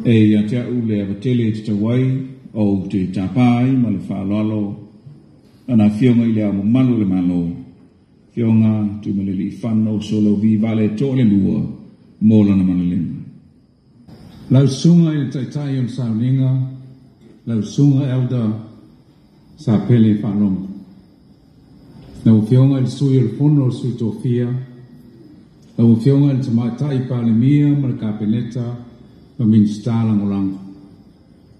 e ya tia ule a tele te wai o te tapai ma le Faaaloalo ana fionga ile a mamalu le Malo fionga tu mele li fanno solo vi vale tole lua mola na manalema lau sunga i taitai on sauninga lau sunga elda sa pele Faaaloalo lau fionga il sui il fono sui tofia lau fionga il tamatai palemia ma le kapeneta ma minstala ngolang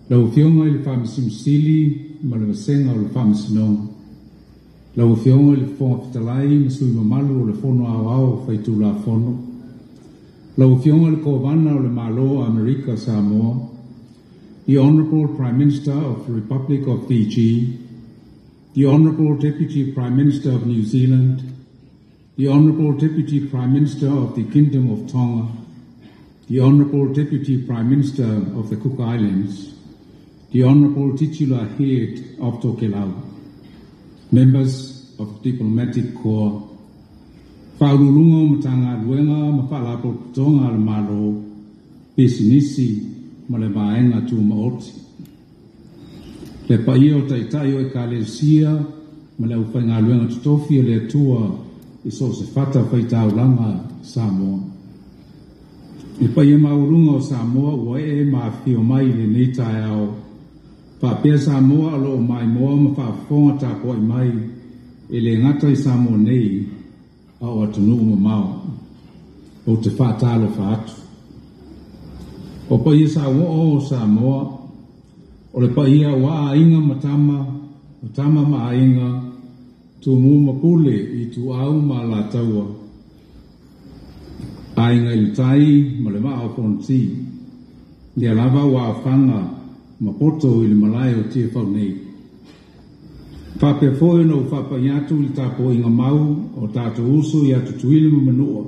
lau fionga il famisimsili ma le masenga o le famisinonga lau fionga il fonga fitalai ma sui mamalu o le fono au faitu la fono lau fionga il kovana o le Malo America Samoa the Honorable Prime Minister of the Republic of Fiji, the Honorable Deputy Prime Minister of New Zealand, the Honorable Deputy Prime Minister of the Kingdom of Tonga, the Honorable Deputy Prime Minister of the Cook Islands, the Honorable Titular Head of Tokelau, members of the Diplomatic Corps, Faaaloalo matanga luenga mafalapo tonga le Malo, pesinisi ma le vaenga tu maoti. Le paia o taitai o e kalesia ma le uwhainga luenga tutofi o le atua i so se fata Tausaga Samoa. Le paia maurunga o Samoa ua e mawhio mai le nei tae ao. Whapea Samoa alo o mai moa ma whaafonga tāpoi mai e le ngata i Samoa nei au atunu mao o te whaatalo whaatu. O paia o Samoa o le paia wa inga matama ma inga tu mu mapule i tu au ma la taua. Ainga i tai ma le maa o konti. Le alava wa whanga ma poto i le malai o Tiafau nei. Whapea foe no whapaiatu i tapo inga mau o tato uso i atu tuile ma manua.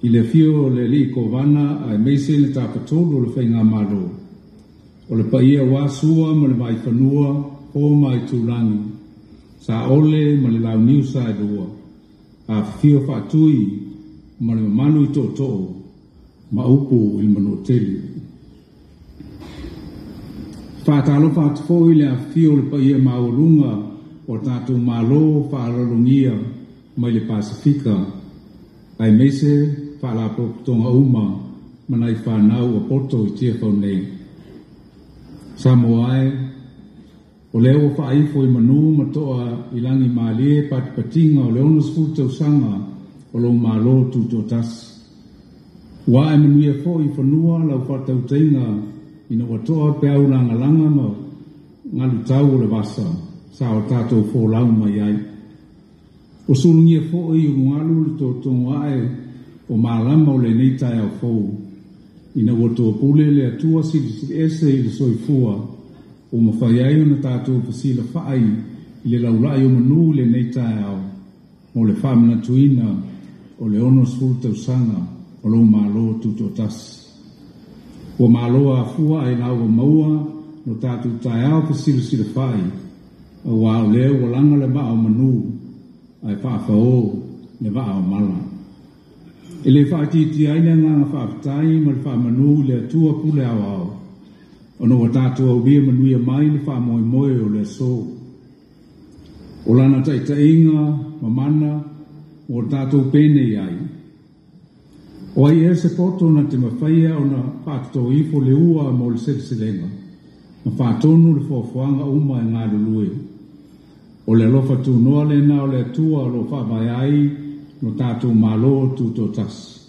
I le fio le li kovana ai meise le tapatolo le whainga Malo. O le paia wasua ma le mai whanua o mai tūrangi. Sa ole ma le lau niu sa edua. A fio whatui ma le mamalu i tō ma upu i manoteli. Whātalo whātufo i le a fio le paia maurunga o tātou Malo whālalongia mai le Pasifika. Ai meise whalapo tonga uma manai whanau a poto i Tiafau nei. Samoae, o leo whaifo i manu matoa i langi maalie patipatinga o leono sfuru Tausaga o lo Malo tutotas. Wa e manuia fo i whanua lau whatautainga ina watoa peau langa ma ngalu tau o le wasa sa o tātou fōlau mai ai. O sulungia fo i ungalu le tōtonga ai o malama o le neitai au fōu. Ina wato pule le atua sili ese i le soifua o mawhaiai o na tātou pasila whaai i le laulai o manu le neitai au o le whamana tuina o le ono sfuru Tausaga o lo Malo tutotas. O Malo a fua e lau o maua no tātou tai au pasila whaai o wao leo o langa le maa o manu ai whaafao le maa o mala. E le whaatiti aina ngā whaafitai ma le whaamanu le atua pule au au. Ono wa tātua au bia manuia mai le whaamoe o le so. O lana taitainga, mamana, o tātou pene ai. O ai e se poto na te mawhaia o na whaatoto ifo le ua mo le selenga. Ma whaatonu le whafuanga uma e ngā lulue. O le lofa tu noa le na o le atua o lo whaamai ai no tātou Malo tutotas.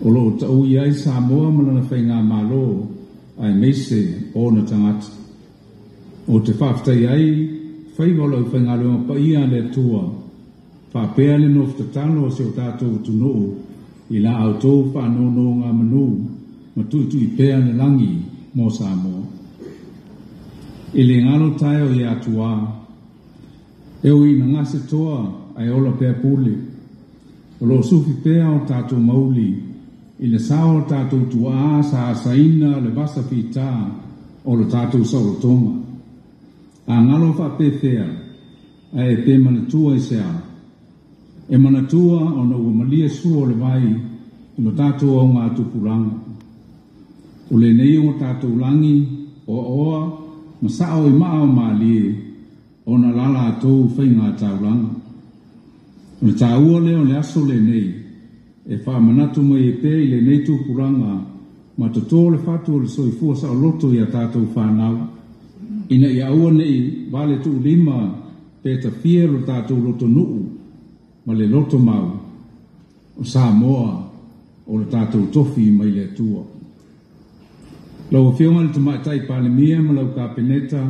O lo tau i ai Samoa malana whainga Malo ai meise o na tangata. O te whaftai ai, whaiwala i whainga leonga paia le tua. Whapea le noftatano o se o tātou tunoo i la autou whanono ngā manu ma tuitu i pēa ne langi mō Samoa. I le ngalo tae o i atua. Eo i na ngase toa ai ola pēa pule. O lo sufi pēa o tātou mauli, i le sao o tātou tua sa asaina le vasa pita o le tātou saurotonga. A ngalo whapewhea, a e pē manatua i sea. E manatua o na ua malia sua o le vai, i no tātou au ngā tupuranga. O le nei o tātou langi o oa masao I maa o maalie o na lala atou whainga taulanga. O le tāua leo le aso le nei e whaamanatu mai e pē I le nei tūpuranga ma to tō le whatu o le soifua sa o loto I a tātou whanau. Ina I aua nei vale tu lima pe ta fia lo tātou loto nuu ma le loto mau o Samoa o le tātou tofi mai le tua. Lau whionga le tamaitai pale mia ma lau ka peneta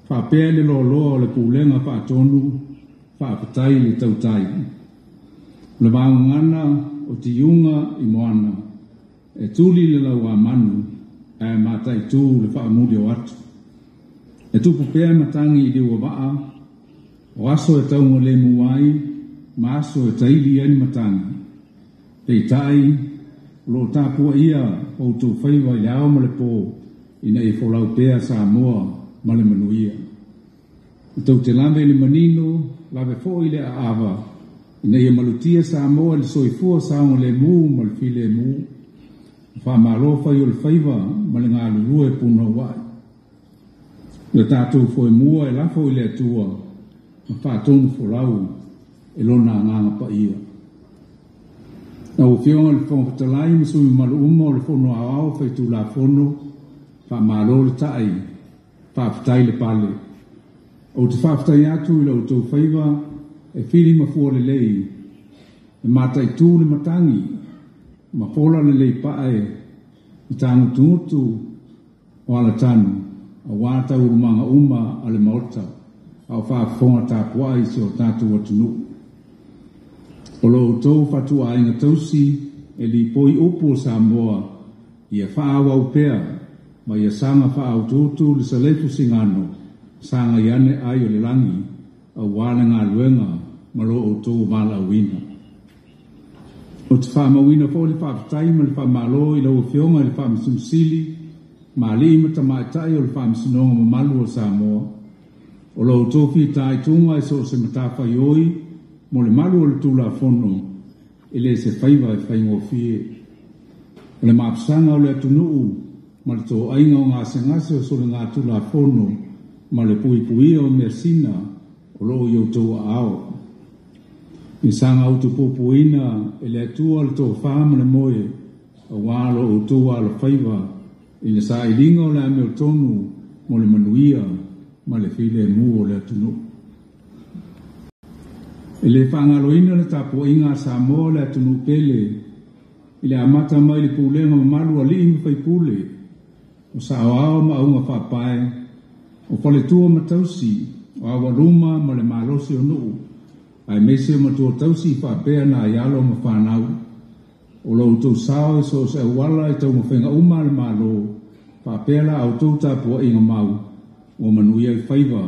whapea le loa o le pūlenga whaatonu whaapatai le tautai. Le maungana o ti iunga I moana e tuli le lau a manu e matai tū le whaamuri o atu. E tupu pēa matangi I liwa waa o aso e taunga le muai ma aso e taili ani matangi. Pei tai lo tāpua ia o tū whaiwa I ao ma le pō ina I wholau pēa Samoa ma le manuia. I tau te lame le manino lave fo I le aava ina ia malutia Samoa le soifua saonga le mū ma le file mū. Whamalo whai o le whaiwa ma le ngā lurue puna wai. Le tātou fo mua e lafo I le atua ma whātonu wholau e lona nganga pa ia. Na o whionga le whongatalai masui malu uma o le whono awao whaitu la whono whamalo le tai whaafitai le pale. O te whaafitai atu I lau tau whaiwa e whiri mafua le lei e matai tū le matangi ma whola le lei pae I tāngu tūtu o ala tanu a wāta urumanga uma a le maota au whaafonga tāpuai se o tātu atunu. O lo tau whatu a inga tausi e li poi upo Samoa I a whaawau pēa ma I a sanga whaau tūtu le salefu singano sanga iane ai o le langi a wāna ngā luenga ma lo o tau wala wina. O te whaamawina fo le whaapatai ma le whaamalo I lau whionga le whaamasunsili ma li imata maitai o le whaamasunonga mamalu o Samoa. O lo tofi tai tunga e so se matawhai oi mo le malu o le tula fono e le se whaiva e whaingo fie. O le maapsanga o le atunuu ma le tō ainga o ngā sengase o so le ngā tula fono ma le pui pui o mea sina o lo i o tō ao. I sanga utu popoina e le atua le tō whama le moe a wālo o tō wālo whaiva I le sa ilinga o le ame o tonu mo le manuia ma le file mu o le atunu. E le whangaloina le tapo inga Samoa le atunu pele I le amata mai le pūlenga mamalu a li imi whai pūle o sa awao ma aunga whapae o whale tua matausi o awaruma ma le malosi o nuu ai mese o matua tausi whapea na ialo ma whanau o lo tau sao e so se wala I tau mawhenga uma le malo whapea la au tau tapua inga mau o manuia I whaiva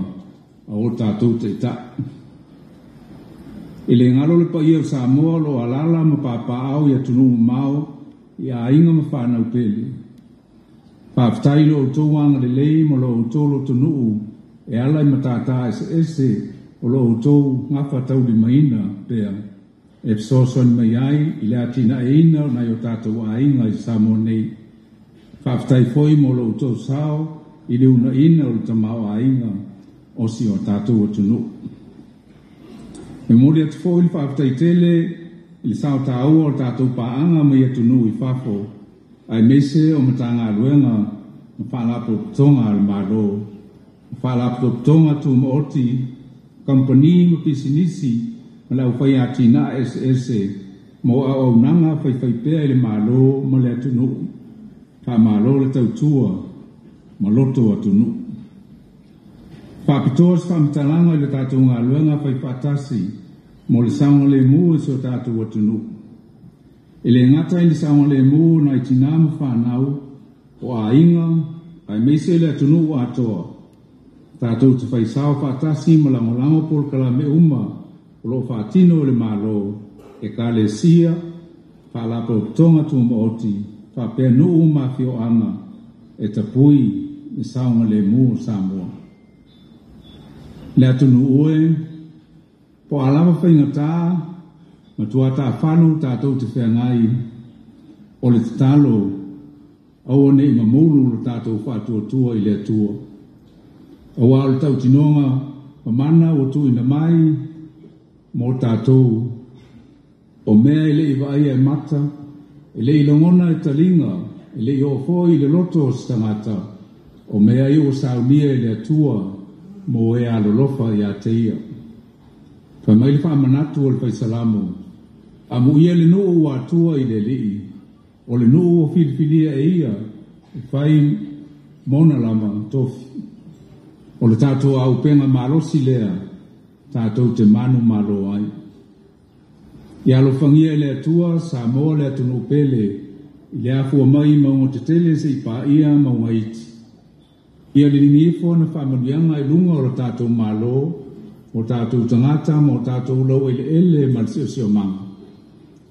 a o tātou te ta. E le ngalo le pa ia o Samoa lo alala ma papa au I atunu mau I a inga ma whanau pele. Whaafitai lo o tau wanga le lei ma lo o tau lo tunu e ala I matata ese o lo o tau ngawha tau li maina pea. E psoson mai ai I le atina e ina na I o tātou a inga I Samoa nei. Whaafitai foi mo lo o tau sao I le una ina o le tamau a inga o si o tātou atunu. E mori atu fo I le whaafitai tele I le sao tāua o tātou paanga mai atunu I whafo ai mese o matanga aluenga ma whaalapo tonga al Malo ma whaalapo tonga tu maoti kampani ma pisinisi ma lau whai atina ese mo au nanga whai pēa I le Malo ma le atunu ka Malo le tautua ma loto atunu. Whapitoa sa whamtalanga I le tātou ngā luenga whai whatasi mo le saunga le mū so tātou atunu. E le ngata I le saunga le mū na I tinama whanau o a inga ai meise le atunu o atoa. Tātou te whai sao whatasi ma langolango pol kala me uma o lo whatino le Malo e ka le sia whaalapo tonga tu maoti whapea nuu mawhio anga e tapui I saunga le mū Samoa. Le atunu ue, po alawa whaingata, ma tua tā whanu tātou te whengai, o le talo, au nei mamalu lo tātou whātua i le atua. Au au tau tinonga mamana o tu ina mai mo tātou o mea i le i vai ai mata, i le i longona i talinga, i le i ofoi i le loto o stangata, o mea i o saunia i le atua mo e alolofa i a teia. Whai mai le wha manatu o le pai salamu, a mu ia le nuu o atua i le lii, o le nuu o filifilia e ia, i whai mona lama tofi. O le tātou au penga malosi lea, tātou te manu malo ai. I alofangia le atua, sa moa le atunu pele, i le afua mai maunga te tele se i pa ia maunga iti. Ia le ningifo na whamanuianga i lunga o le tātou malo, o tātou tangata, mo tātou lau ele marisio sio manga.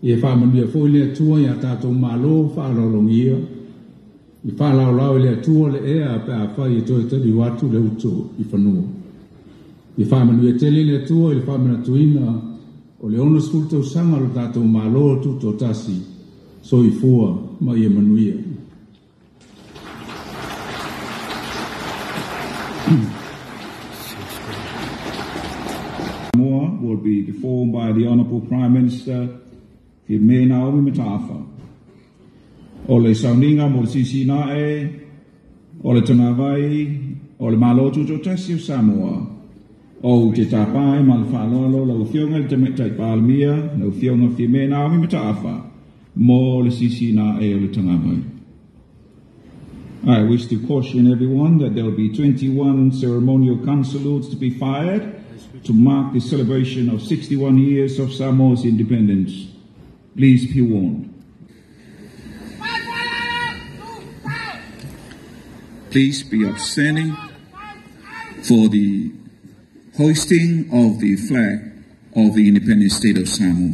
I e whamanuia fo i le atua i a tātou malo, whaalolongia, i Faaaloalo le atua le ea pe a whai e toi tali watu le utu i whanua. I whamanuia tele le atua i le whamanatuina o le ono skul Tausaga lo tātou malo tuto tasi so i fua ma i manuia. More will be performed by the Honourable Prime Minister Sisiina Matafa. O le sauninga mo le Sisiina o le tangawai, o le malo tuto tasi o Samoa, o te tapai ma le Faaaloalo lau fionga le temetai pālamia, lau fionga whime Naomi Matafa, mo le Sisiina o le tangawai. I wish to caution everyone that there will be 21 ceremonial gun salutes to be fired to mark the celebration of 61 years of Samoa's independence. Please be warned. Please be abstaining for the hoisting of the flag of the independent state of Samoa.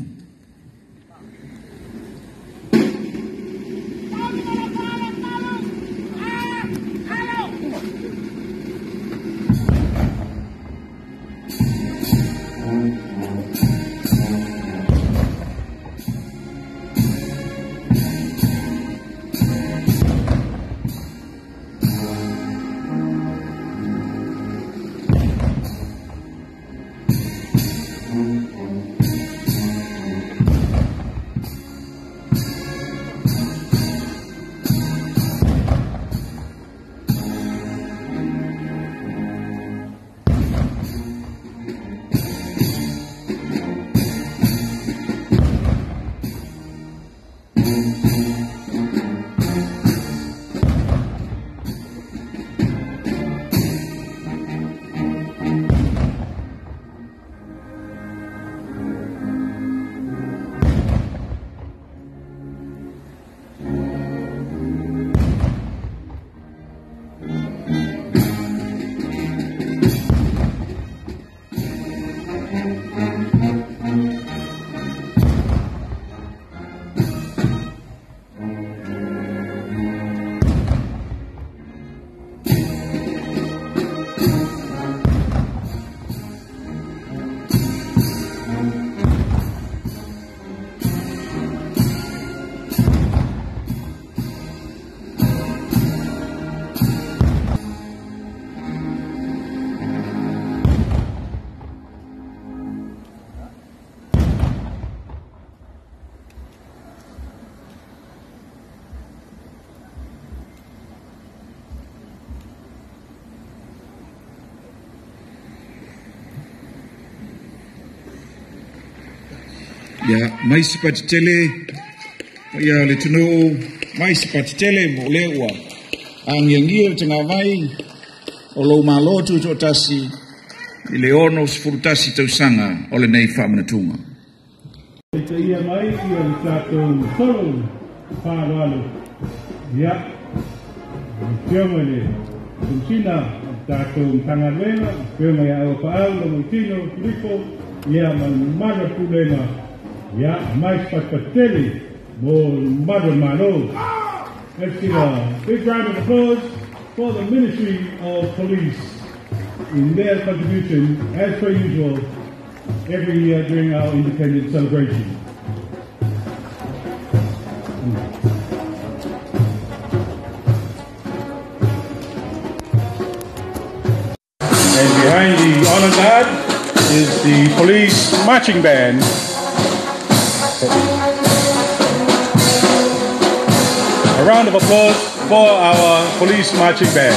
Ya, mai sipatitele, ya le tunu, mai sipatitele mo lewa, ang yangia tangawai, o lo malo tuto tasi, i le ono sfurtasi Tausaga, o le nei whamanatunga. Te ia mai, ia le tātou solo, Faaaloalo, ya, whionga le, Sisiina, tātou tangarenga, whionga ia au Faaaloalo, Moitino, Filipo, ia mana pulenga, ya, mais pateli, Malo. Let's give a big round of applause for the Ministry of Police in their contribution, as per usual, every year during our independence celebration. Behind the honor guard is the police marching band. A round of applause for our police marching band.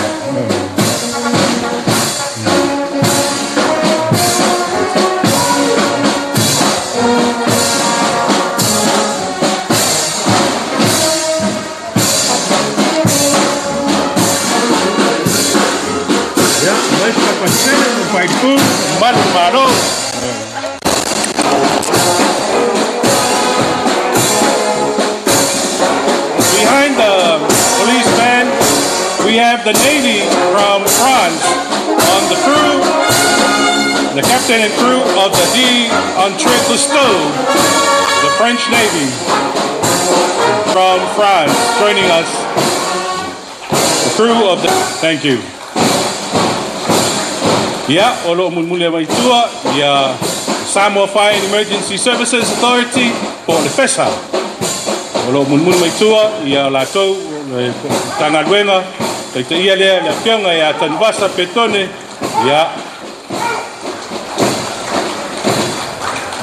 Malo. Behind the police band, we have the Navy from France on the crew, the captain and crew of the D'Entrée Cousteau, the French Navy from France, joining us. The crew of the, thank you. Yeah, olo mulmulia mai tua, yeah, Samoa Fire and Emergency Services Authority for the FESA. Olo mulmulia mai tua, yeah, la tau, tangaluenga, te ia lea, la pianga, yeah, tanvasa petone, yeah.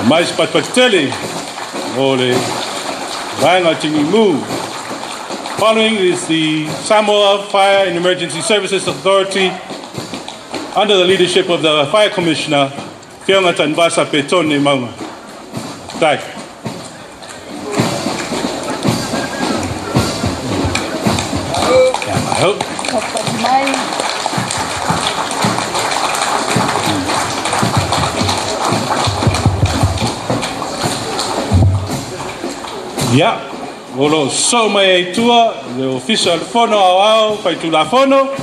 Mais patpateli, ole, vanga tingi mu. Following is the Samoa Fire and Emergency Services Authority, under the leadership of the Fire Commissioner, Fionga Tanvasa Petone Maunga. Tai. Yeah, Wolo so mai tua, the official fono ao, pai tu la fono.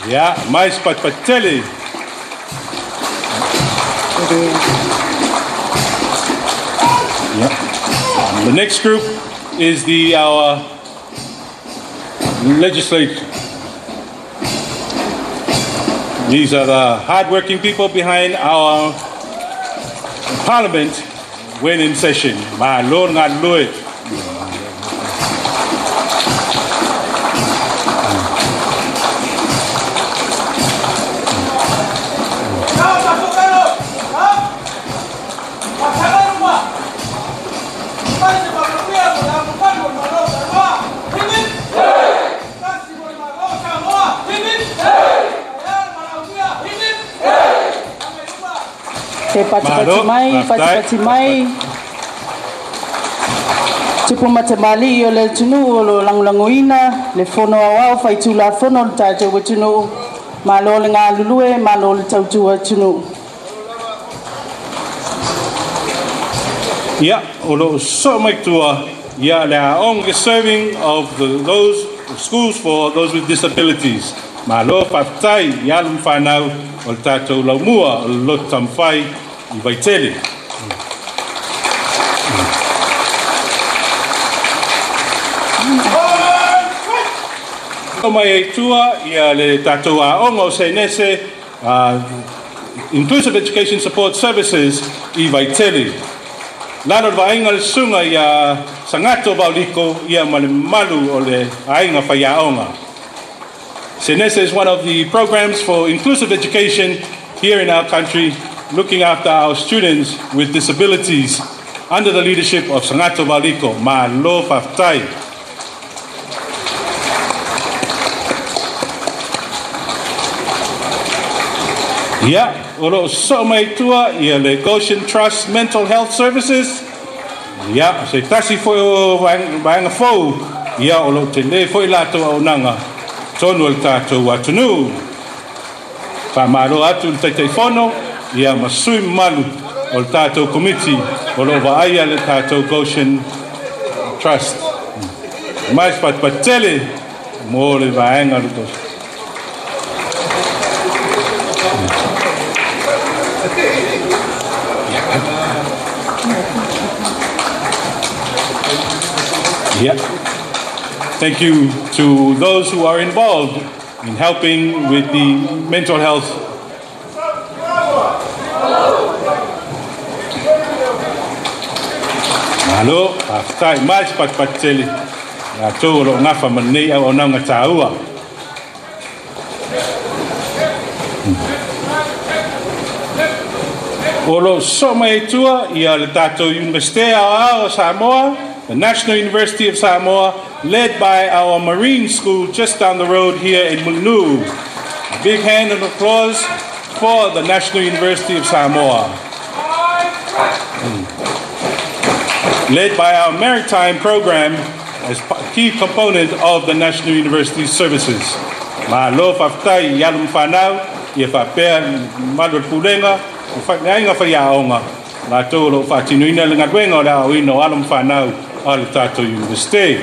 Yeah, mais patpateli. Yeah. The next group is our legislature. These are the hard-working people behind our parliament when in session. Malo ngat luit. Pati mai tupu matamali o le tunu o lo langulanguina le fono awao fai tu la fono le tātou wa tunu malo le ngā lulue malo le tautua tunu. Yeah, o lo so mai tua yeah, le aong is serving of those schools for those with disabilities. Malo patai yalum whanau o le tātou laumua o lo tamwhai I Vaiteli. O mai tua ia le tātou aonga o Seinese Inclusive Education Support Services I Vaiteli. Lano vainga le sunga ia sangato bauliko ia malu o le ainga whaiaonga. Seinese is one of the programs for inclusive education here in our country, looking after our students with disabilities under the leadership of Sangato Valiko, Malo Faftai. Yeah, olo so mai tua ia le Goshen Trust Mental Health Services. Yeah, se tasi fo vanga fo ia olo te le fo lato au nanga tonu el tato watunu. Pa malo atu te telefono ia masui malu o tato committee o lo vaia le tato Goshen Trust. Mais patele mo le vaenga luto. Yeah. Thank you to those who are involved in helping with the mental health. Malo, aftai mais pateli. Ya to lo ngafa manei au nanga taua. Olo somaitua ia le tātou Universite o Samoa, the National University of Samoa, led by our Marine School just down the road here in Mulu. A big hand of applause for the National University of Samoa. Led by our maritime program as a key component of the National University services. Malo whaftai i alum whanau, i e whapea Malo Pulenga, o whakainga whaiaonga, la tōlo whatinuina le ngatwenga o le awino alum whanau o le tātou Universite.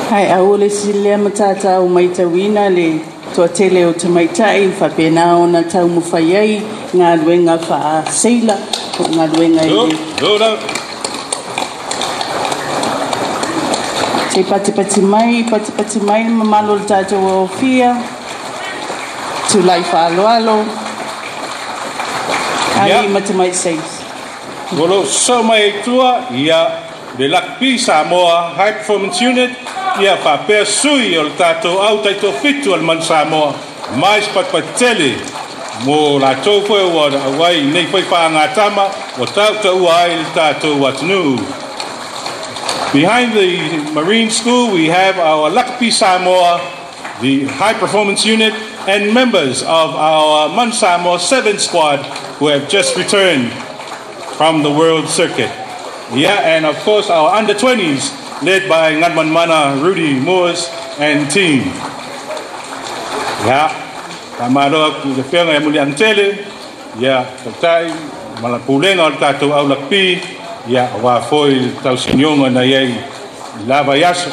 Hai au le silea matata o maitawina le toa tele o te maitai, whapena o na tau muwhaiai, ngā luenga wha seila, o ngā luenga i Te pati mai mamalo le tātou o fia, tulai Faaaloalo, ai matamai seis. Golo so mai tua, ia le lakpi Samoa High Performance Unit, ia whapea sui o le tātou au taito fitu al man Samoa, mais patpatele, mo la tau koe o awai nei whai whaangatama, o tau ai le tātou watunu. Behind the Marine School, we have our Lakpi Samoa, the High Performance Unit, and members of our Man Samoa 7 squad who have just returned from the World Circuit. Yeah, and of course our under-20s, led by Ngadman Mana, Rudy Moores, and team. Yeah, Malo, the Fianga Mulian Tele, yeah, Tatai, Malapulenga, Tato Aulakpi, ya wa foi tau sinionga na yei lava yaso